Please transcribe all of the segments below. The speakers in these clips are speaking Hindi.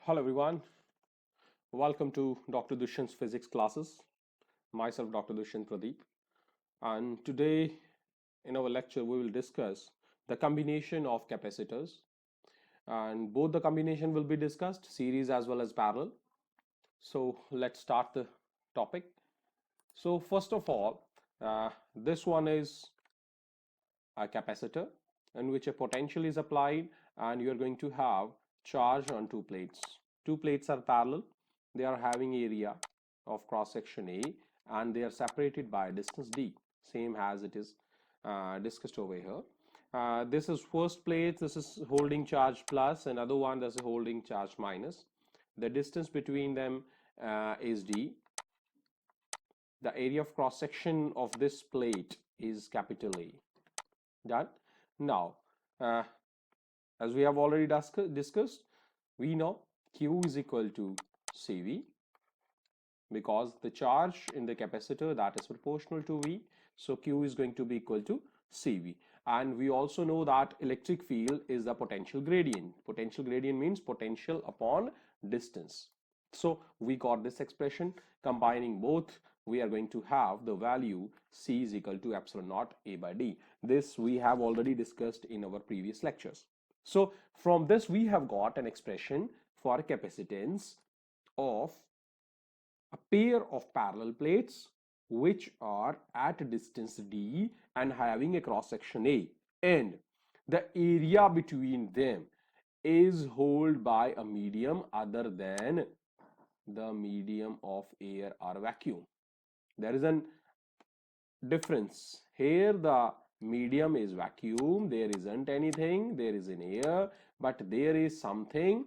Hello everyone, welcome to Dr. Dushyant's physics classes. Myself Dr. Dushyant Pradeep, and today in our lecture we will discuss the combination of capacitors, and both the combination will be discussed, series as well as parallel. So let's start the topic. So first of all, this one is a capacitor in which a potential is applied and you are going to have charge on two plates. Two plates are parallel. They are having area of cross section A and they are separated by distance D, same as it is discussed over here. This is first plate, this is holding charge plus, another one this is holding charge minus. The distance between them is D. The area of cross section of this plate is capital A. Done. Now, as we have already discussed, we know Q is equal to CV because the charge in the capacitor that is proportional to V. So Q is going to be equal to CV. And we also know that electric field is the potential gradient. Potential gradient means potential upon distance. So we got this expression. Combining both, we are going to have the value C is equal to epsilon naught A by D. This we have already discussed in our previous lectures. So from this we have got an expression for capacitance of a pair of parallel plates which are at distance D and having a cross section A, and the area between them is held by a medium other than the medium of air or vacuum. There is a difference here. The medium is vacuum, there isn't anything, there is an air, but there is something,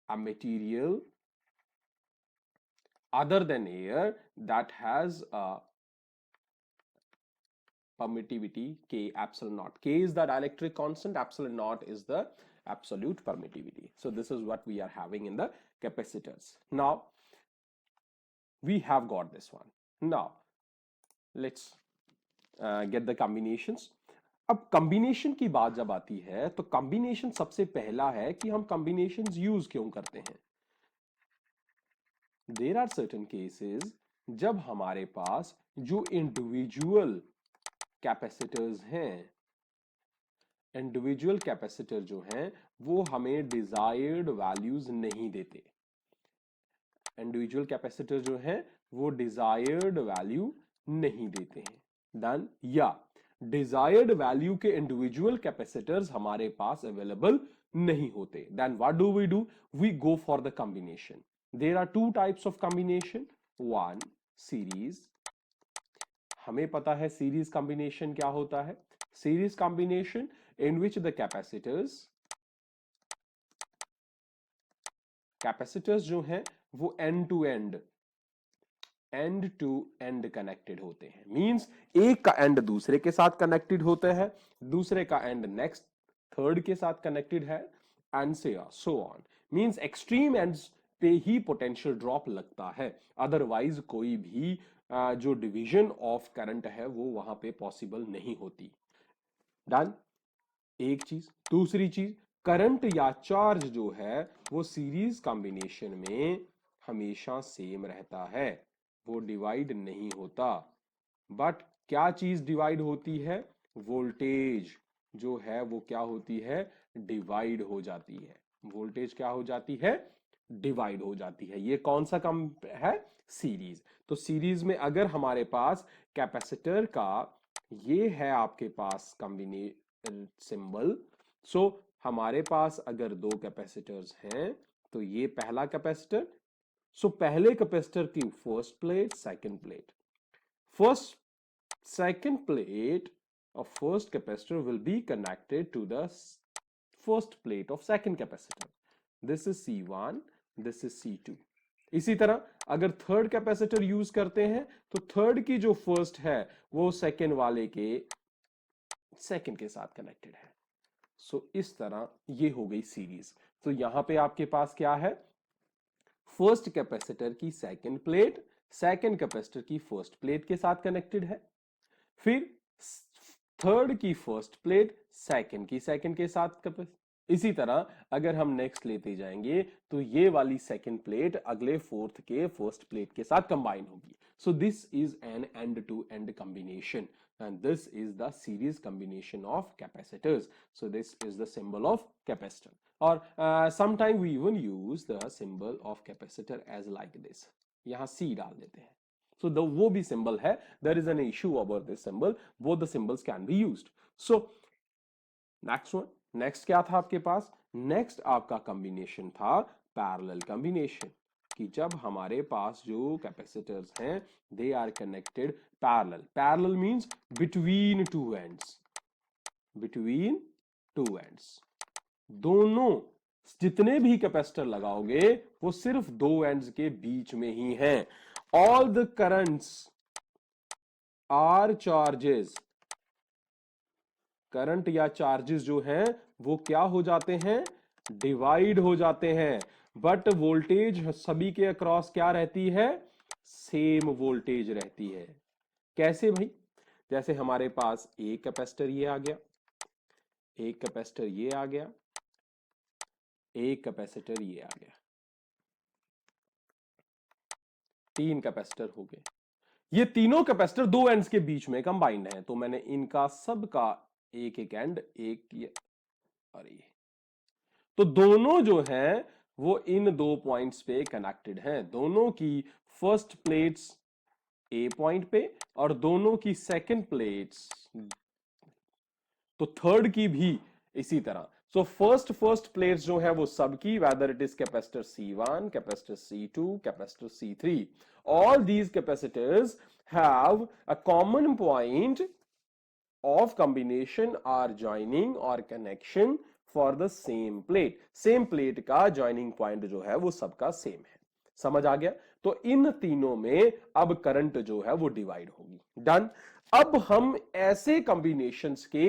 a material other than air that has a permittivity K epsilon naught. K is the dielectric constant, epsilon naught is the absolute permittivity. So this is what we are having in the capacitors. Now we have got this one. Now let's get the combinations. अब कॉम्बिनेशन की बात जब आती है तो कॉम्बिनेशन सबसे पहला है कि हम कॉम्बिनेशंस यूज क्यों करते हैं. देयर आर सर्टेन केसेस जब हमारे पास जो इंडिविजुअल कैपेसिटर्स हैं, इंडिविजुअल कैपेसिटर जो हैं वो हमें डिजायर्ड वैल्यूज नहीं देते. इंडिविजुअल कैपेसिटर जो हैं वो डिजायर्ड वैल्यू नहीं देते हैं. डन. या डिजायर्ड वैल्यू के इंडिविजुअल कैपेसिटर्स हमारे पास अवेलेबल नहीं होते. Then what do? We go for the combination. There are two types of combination. One, series. हमें पता है सीरीज कॉम्बिनेशन क्या होता है. Series combination in which the capacitors जो हैं वो एंड टू एंड कनेक्टेड होते हैं. मींस एक का एंड दूसरे के साथ कनेक्टेड होता है, दूसरे का एंड नेक्स्ट थर्ड के साथ कनेक्टेड है, and so on. Means extreme ends पे ही पोटेंशियल ड्रॉप लगता है, अदरवाइज कोई भी जो डिवीजन ऑफ करंट है वो वहां पे पॉसिबल नहीं होती. डन. एक चीज. दूसरी चीज, करंट या चार्ज जो है वो सीरीज कॉम्बिनेशन में हमेशा सेम रहता है, वो डिवाइड नहीं होता. बट क्या चीज डिवाइड होती है? वोल्टेज जो है वो क्या होती है? डिवाइड हो जाती है. वोल्टेज क्या हो जाती है? डिवाइड हो जाती है. ये कौन सा कम है? सीरीज. तो सीरीज में अगर हमारे पास कैपेसिटर का ये है आपके पास कॉम्बिनेशन सिंबल, सो हमारे पास अगर दो कैपेसिटर्स हैं तो ये पहला कैपेसिटर, सो पहले कैपेसिटर की first plate, second plate. First second plate of first capacitor will be connected to the first plate of second capacitor. This is C1, this is C2. इसी तरह अगर थर्ड कैपेसिटर यूज करते हैं तो थर्ड की जो फर्स्ट है वो सेकंड वाले के सेकंड के साथ कनेक्टेड है. सो इस तरह ये हो गई सीरीज. तो यहां पे आपके पास क्या है? फर्स्ट कैपेसिटर की सेकंड प्लेट सेकंड कैपेसिटर की फर्स्ट प्लेट के साथ कनेक्टेड है, फिर थर्ड की फर्स्ट प्लेट सेकंड की सेकंड के साथ इसी तरह अगर हम नेक्स्ट लेते जाएंगे तो ये वाली सेकंड प्लेट अगले फोर्थ के फर्स्ट प्लेट के साथ कंबाइन होगी. So this is an end to end combination and this is the series combination of capacitors. So this is the symbol of capacitor, or sometime we even use the symbol of capacitor as like this. यहाँ C डाल देते हैं. So the वो भी symbol है. There is an issue about this symbol. Both the symbols can be used. So next one. Next क्या था आपके पास? नेक्स्ट आपका कॉम्बिनेशन था पैरेलल कॉम्बिनेशन, कि जब हमारे पास जो कैपेसिटर्स हैं they are connected parallel. Parallel means between two ends. Between two ends, दोनों जितने भी कैपेसिटर लगाओगे वो सिर्फ दो एंड्स के बीच में ही हैं. All the currents or charges. Current या चार्जेस जो हैं वो क्या हो जाते हैं? डिवाइड हो जाते हैं. बट वोल्टेज सभी के अक्रॉस क्या रहती है? सेम वोल्टेज रहती है. कैसे भाई? जैसे हमारे पास एक कैपेसिटर ये आ गया, एक कैपेसिटर ये आ गया, एक कैपेसिटर ये आ गया, तीन कैपेसिटर हो गए. ये तीनों कैपेसिटर दो एंड्स के बीच में कंबाइंड है, तो मैंने इनका सबका एक एक एंड एक ये और ये, तो दोनों जो हैं वो इन दो पॉइंट्स पे कनेक्टेड हैं. दोनों की फर्स्ट प्लेट्स ए पॉइंट पे और दोनों की सेकंड प्लेट्स, तो थर्ड की भी इसी तरह. सो फर्स्ट प्लेट्स जो है वो सबकी, whether it is capacitor C1, capacitor C2, capacitor C3, all these capacitors have a common point of combination or joining or connection for the same plate. same plate का joining point जो है वो सबका same है. समझ आ गया? तो इन तीनों में अब करंट जो है वो डिवाइड होगी. डन. अब हम ऐसे कॉम्बिनेशंस के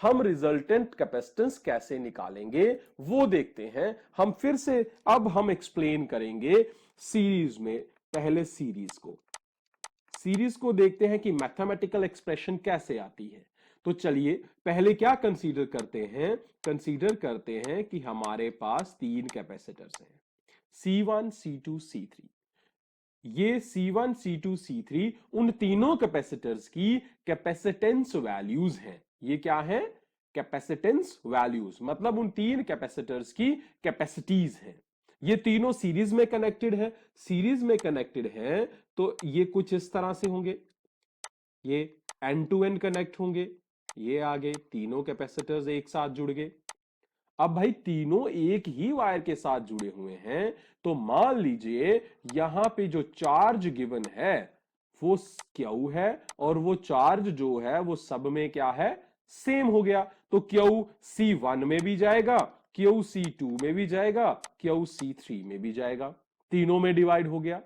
हम रिजल्टेंट कैपेसिटेंस कैसे निकालेंगे वो देखते हैं. हम फिर से अब हम एक्सप्लेन करेंगे सीरीज में. पहले सीरीज को देखते हैं कि मैथमेटिकल एक्सप्रेशन कैसे आती है. तो चलिए पहले क्या कंसीडर करते हैं? कंसीडर करते हैं कि हमारे पास तीन कैपेसिटर्स हैं, C1, C2, C3. ये C1, C2, C3 उन तीनों कैपेसिटर्स की कैपेसिटेंस वैल्यूज हैं. ये क्या है? कैपेसिटेंस वैल्यूज, मतलब उन तीन कैपेसिटर्स की कैपेसिटीज हैं. ये तीनों सीरीज में कनेक्टेड है. सीरीज में कनेक्टेड है तो ये कुछ इस तरह से होंगे, ये एंड टू एंड कनेक्ट होंगे. ये आगे तीनों कैपेसिटर्स एक साथ जुड़ गए. अब भाई तीनों एक ही वायर के साथ जुड़े हुए हैं, तो मान लीजिए यहां पे जो चार्ज गिवन है वो Q है और वो चार्ज जो है वो सब में क्या है? सेम हो गया. तो Q C1 में भी जाएगा, Q C2 में भी जाएगा, Q C3 में भी जाएगा. तीनों में डिवाइड हो गया,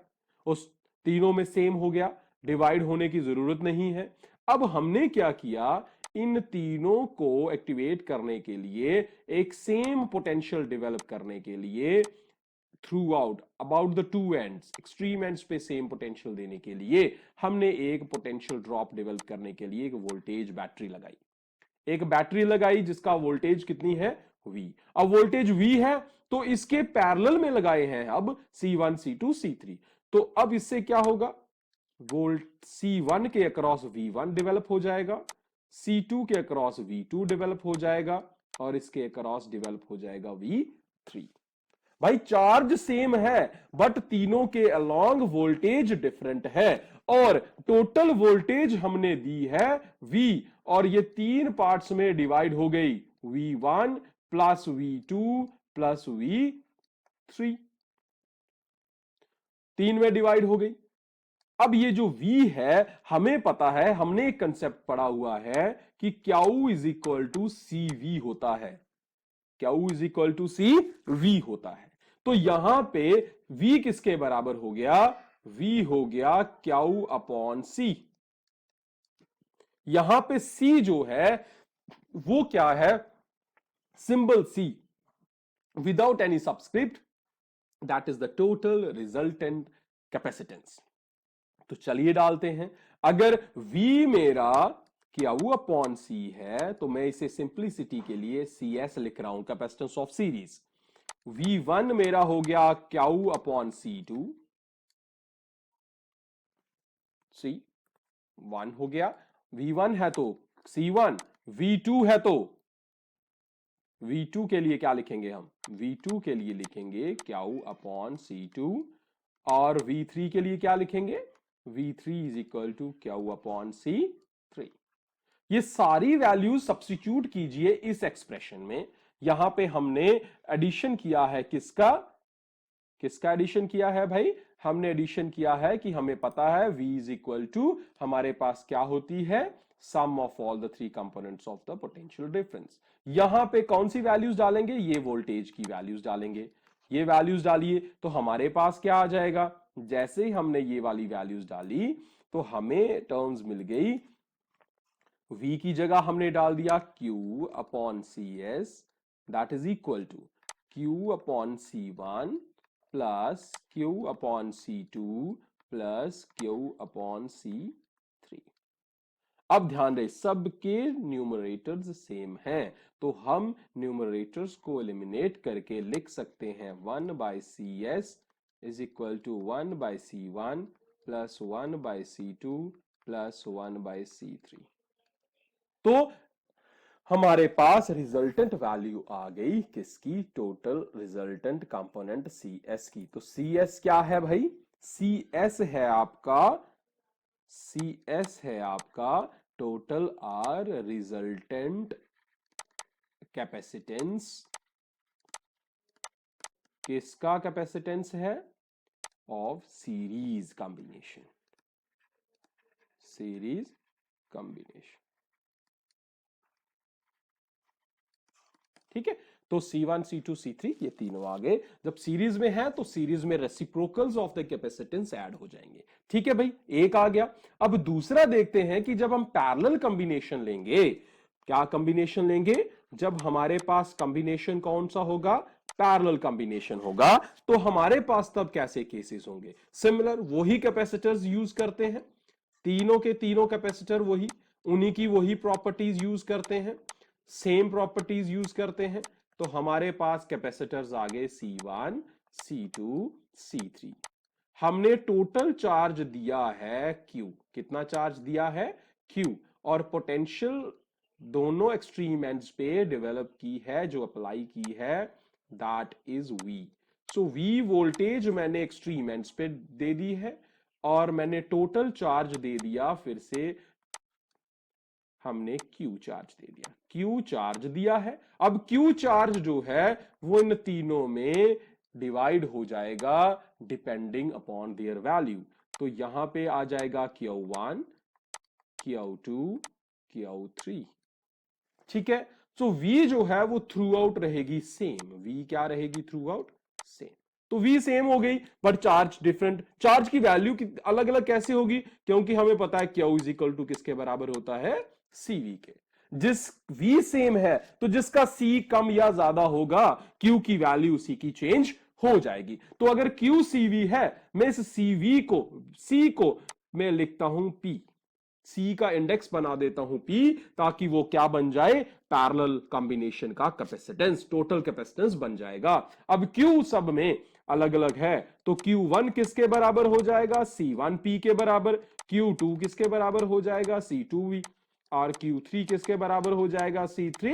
उस तीनों में सेम हो गया, डिवाइड होने की जरूरत नहीं है. अब हमने क्या किया? इन तीनों को एक्टिवेट करने के लिए, एक सेम पोटेंशियल डेवलप करने के लिए, through out about the two ends, extreme ends पे सेम पोटेंशियल देने के लिए हमने एक पोटेंशियल ड्रॉप डेवलप करने के लिए एक वोल्टेज बैटरी लगाई. एक बैटरी लगाई जिसका वोल्टेज कितनी है? V. अब वोल्टेज V है तो इसके पैरेलल में लगाए हैं अब C1, C2, C3. तो अब इससे क्या होगा? वोल्ट C1 के अक्रॉस V1 डेवलप हो जाएगा, C2 के अक्रॉस V2 डेवलप हो जाएगा और इसके अक्रॉस डेवलप हो जाएगा V3. भाई चार्ज सेम है बट तीनों के अलोंग वोल्टेज डिफरेंट है और टोटल वोल्टेज हमने दी है V और ये तीन पार्ट्स में डिवाइड हो गई, V1 plus V2 plus V3, तीन में डिवाइड हो गई. अब ये जो V है हमें पता है, हमने एक कंसेप्ट पढ़ा हुआ है कि Q is equal to CV होता है. Q is equal to CV होता है. तो यहां पे V किसके बराबर हो गया? V हो गया Q अपॉन C. यहां पे C जो है वो क्या है? Symbol C without any subscript, that is the total resultant capacitance. तो चलिए डालते हैं. अगर V मेरा क्यू अपॉन सी है, तो मैं इसे सिंप्लिसिटी के लिए सी एस लिख रहा हूं, कैपेसिटेंस ऑफ सीरीज। V1 मेरा हो गया क्यू अपॉन C2, C1 हो गया, V1 है तो C1, V2 है तो V2 के लिए क्या लिखेंगे हम, V2 के लिए लिखेंगे क्यू अपॉन C2, और V3 के लिए क्या लिखेंगे, V3 is equal to Q upon C3। ये सारी वैल्यूज सब्स्टिट्यूट कीजिए इस एक्सप्रेशन में। यहां पे हमने एडिशन किया है, किसका किसका एडिशन किया है भाई, हमने एडिशन किया है कि हमें पता है V इज इक्वल टू हमारे पास क्या होती है, sum of all the three components of the potential difference. यहां पे कौन सी वैल्यूज डालेंगे, ये वोल्टेज की वैल्यूज डालेंगे, ये वैल्यूज डालिए तो हमारे पास क्या आ जाएगा, जैसे ही हमने ये वाली वैल्यूज डाली तो हमें टर्म्स मिल गई, V की जगह हमने डाल दिया Q upon C S, that is equal to Q upon C1 plus Q upon C2 plus Q upon C3। अब ध्यान रहे सबके न्यूमरेटर्स सेम हैं, तो हम न्यूमरेटर्स को एलिमिनेट करके लिख सकते हैं 1 by C S is equal to 1 by C1 plus 1 by C2 plus 1 by C3। तो हमारे पास रिजल्टेंट वैल्यू आ गई किसकी, total resultant component C S की। तो सी एस क्या है भाई, सी एस है आपका, सी एस है आपका टोटल आर रिजल्टेंट कैपेसिटेंस, किसका कैपेसिटेंस है, of series combination, series combination. ठीक है, तो C1 C2 C3 ये तीनों आ गए। जब सीरीज में है तो सीरीज में reciprocals of the capacitance add हो जाएंगे। ठीक है भाई, एक आ गया। अब दूसरा देखते हैं कि जब हम पैरेलल कॉम्बिनेशन लेंगे, क्या कॉम्बिनेशन लेंगे, जब हमारे पास कॉम्बिनेशन कौन सा होगा, पैरेलल कॉम्बिनेशन होगा, तो हमारे पास तब कैसे केसेस होंगे, सिमिलर वही कैपेसिटर्स यूज करते हैं, तीनों के तीनों कैपेसिटर वही, उन्हीं की वही प्रॉपर्टीज यूज करते हैं, सेम प्रॉपर्टीज यूज करते हैं। तो हमारे पास कैपेसिटर्स आ गए C1 C2 C3। हमने टोटल चार्ज दिया है Q, कितना चार्ज दिया है Q, और पोटेंशियल दोनों एक्सट्रीम एंड्स पे डेवलप की है, जो अप्लाई की है, that is V। So V voltage मैंने एक्सट्रीम एंड्स पे दे दी है, और मैंने टोटल चार्ज दे दिया, फिर से हमने Q चार्ज दे दिया, Q चार्ज दिया है। अब Q चार्ज जो है वो इन तीनों में डिवाइड हो जाएगा डिपेंडिंग अपॉन देयर वैल्यू। तो यहां पे आ जाएगा Q1 Q2 Q3। ठीक है, सो V जो है वो थ्रू आउट रहेगी सेम, V क्या रहेगी थ्रू आउट सेम। तो V सेम हो गई बट चार्ज डिफरेंट, चार्ज की वैल्यू अलग अलग कैसे होगी, क्योंकि हमें पता है Q इज इक्वल टू किसके बराबर होता है, CV के। जिस V सेम है तो जिसका C कम या ज्यादा होगा Q की वैल्यू उसी की चेंज हो जाएगी। तो अगर Q CV है, मैं इस CV को, C को मैं लिखता हूं P, C का इंडेक्स बना देता हूं P, ताकि वो क्या बन जाए, पैरेलल कॉम्बिनेशन का कैपेसिटेंस, टोटल कैपेसिटेंस बन जाएगा। अब Q सब में अलग अलग है, तो Q1 किसके बराबर हो जाएगा, C1 P के बराबर, Q2 किसके बराबर हो जाएगा, C2 V, और Q3 किसके बराबर हो जाएगा, C3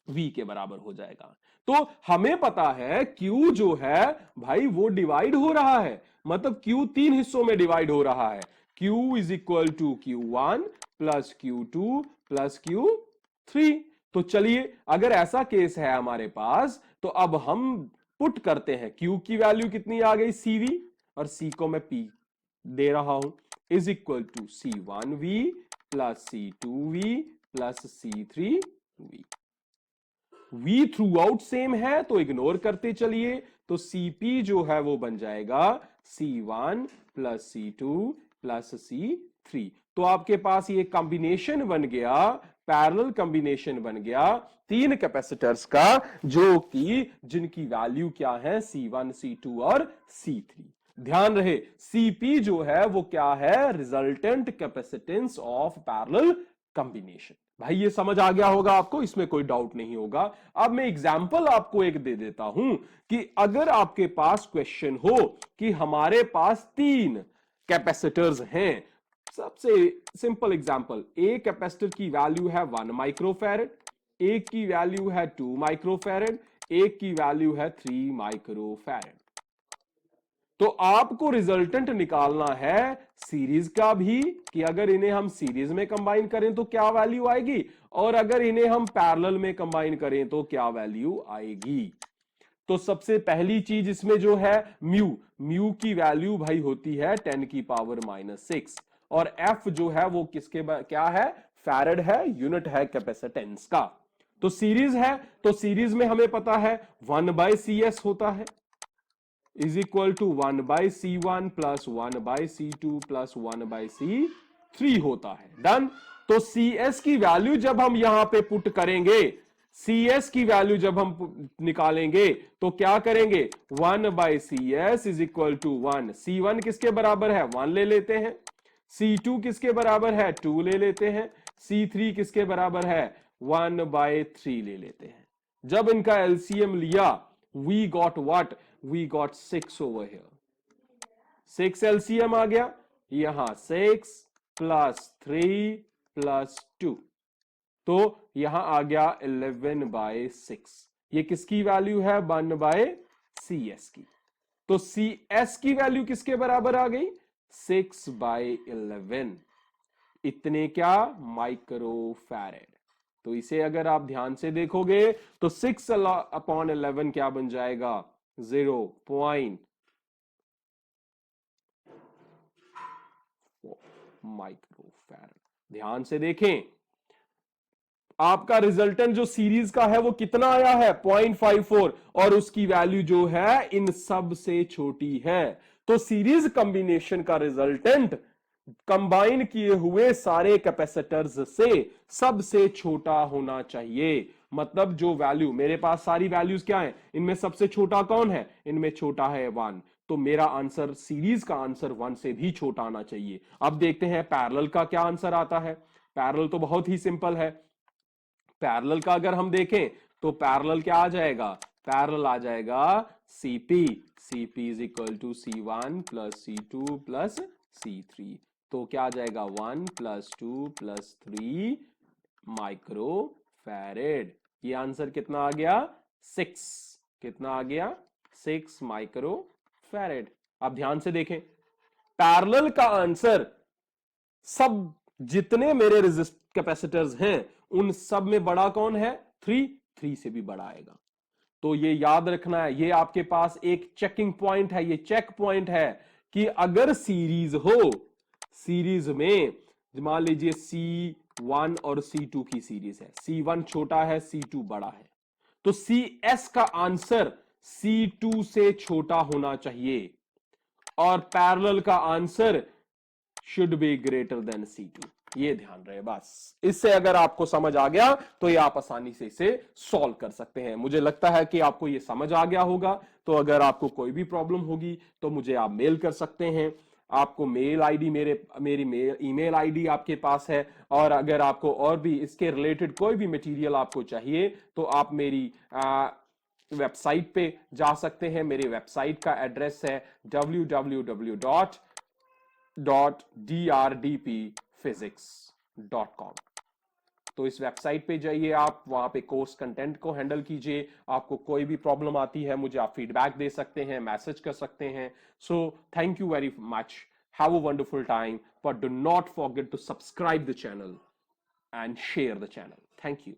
V के बराबर हो जाएगा। तो हमें पता है Q जो है भाई वो डिवाइड हो रहा है, मतलब Q तीन हिस्सों में डिवाइड हो रहा है, Q is equal to Q1 plus Q2 plus Q3। तो चलिए अगर ऐसा केस है हमारे पास, तो अब हम पुट करते हैं, Q की वैल्यू कितनी आ गई, CV, और C को मैं P दे रहा हूं, is equal to C1V plus C2V plus C3V। V throughout same है तो इग्नोर करते चलिए, तो CP जो है वो बन जाएगा C1 plus C2 plus C3। तो आपके पास ये कॉम्बिनेशन बन गया, पैरेलल कॉम्बिनेशन बन गया तीन कैपेसिटर्स का, जो कि जिनकी वैल्यू क्या है, C1 C2 और C3। ध्यान रहे CP जो है वो क्या है, resultant capacitance of parallel combination. भाई ये समझ आ गया होगा आपको, इसमें कोई डाउट नहीं होगा। अब मैं एग्जाम्पल आपको एक दे देता हूं कि अगर आपके पास क्वेश्चन हो कि हमारे पास 3 कैपेसिटर्स हैं। सबसे सिंपल एग्जांपल, एक कैपेसिटर की वैल्यू है 1 माइक्रोफैरड, एक की वैल्यू है 2 माइक्रोफैरड, एक की वैल्यू है 3 माइक्रोफैरड। तो आपको रिजल्टेंट निकालना है सीरीज का भी, कि अगर इन्हें हम सीरीज में कंबाइन करें तो क्या वैल्यू आएगी, और अगर इन्हें हम पैरेलल में कंबाइन करें तो क्या वैल्यू आएगी। तो सबसे पहली चीज इसमें जो है म्यू, म्यू की वैल्यू भाई होती है 10 की पावर -6, और एफ जो है वो किसके क्या है, फैरड है, यूनिट है कैपेसिटेंस का। तो सीरीज है, तो सीरीज में हमें पता है 1/CS होता है, is equal to 1/C1 plus 1/C2 plus 1/C3 होता है। डन। तो CS की वैल्यू जब हम यहां पे पुट करेंगे, CS की वैल्यू जब हम निकालेंगे तो क्या करेंगे, 1/CS is equal to 1। C1 किसके बराबर है, 1 ले लेते हैं। C2 किसके बराबर है, 2 ले लेते हैं। C3 किसके बराबर है, 1/3 ले लेते हैं। जब इनका एलसीएम लिया, we got what, we got 6 over here. 6 LCM आ गया, यहां 6 प्लस 3 प्लस 2, तो यहां आ गया 11/6। ये किसकी वैल्यू है, 1/CS की। तो CS की वैल्यू किसके बराबर आ गई, 6/11। इतने क्या, माइक्रोफैरेड। तो इसे अगर आप ध्यान से देखोगे तो 6/11 क्या बन जाएगा, 0.4 माइक्रोफैरेड। ध्यान से देखें, आपका रिजल्टेंट जो सीरीज का है वो कितना आया है, 0.54, और उसकी वैल्यू जो है इन सब से छोटी है। तो सीरीज कॉम्बिनेशन का रिजल्टेंट कंबाइन किए हुए सारे कैपेसिटर्स से सबसे छोटा होना चाहिए। मतलब जो वैल्यू मेरे पास, सारी वैल्यूज क्या है, इनमें सबसे छोटा कौन है, इनमें छोटा है 1। तो मेरा आंसर, सीरीज का आंसर 1 से भी छोटा आना चाहिए। अब देखते हैं पैरेलल का क्या आंसर आता है। पैरेलल तो बहुत ही सिंपल है। पैरेलल का अगर हम देखें तो पैरेलल क्या आ जाएगा, पैरेलल आ जाएगा C P, C P is equal to C1 plus C2 plus C3। तो क्या आ जाएगा, 1 प्लस 2 प्लस 3 माइक्रो फैरेड। ये आंसर कितना आ गया, 6। कितना आ गया, 6 माइक्रो फैरेड। अब ध्यान से देखें, पैरेलल का आंसर सब जितने मेरे रेजिस्ट कैपेसिटर्स हैं उन सब में बड़ा कौन है, 3 से भी बड़ा आएगा। तो ये याद रखना है, ये आपके पास एक चेकिंग पॉइंट है, ये चेक पॉइंट है कि अगर सीरीज हो, सीरीज में मान लीजिए C1 और C2 की सीरीज है, C1 छोटा है, C2 बड़ा है, तो CS का आंसर C2 से छोटा होना चाहिए, और पैरेलल का answer should be greater than C2। ये ध्यान रहे बस। इससे अगर आपको समझ आ गया तो ये आप आसानी से इसे सॉल्व कर सकते हैं। मुझे लगता है कि आपको ये समझ आ गया होगा। तो अगर आपको कोई भी प्रॉब्लम होगी तो मुझे आप मेल कर सकते हैं। आपको मेल आईडी, मेरी मेल ईमेल आईडी आपके पास है। और अगर आपको और भी इसके रिलेटेड कोई भी मटेरियल आपको चाहिए तो आप मेरी वेबसाइट पे जा सकते हैं। मेरी वेबसाइट का एड्रेस है www.drdpphysics.com। तो इस वेबसाइट पे जाइए, आप वहां पे कोर्स कंटेंट को हैंडल कीजिए। आपको कोई भी प्रॉब्लम आती है मुझे आप फीडबैक दे सकते हैं, मैसेज कर सकते हैं। So thank you very much, have a wonderful time, but do not forget to subscribe the channel and share the channel. Thank you.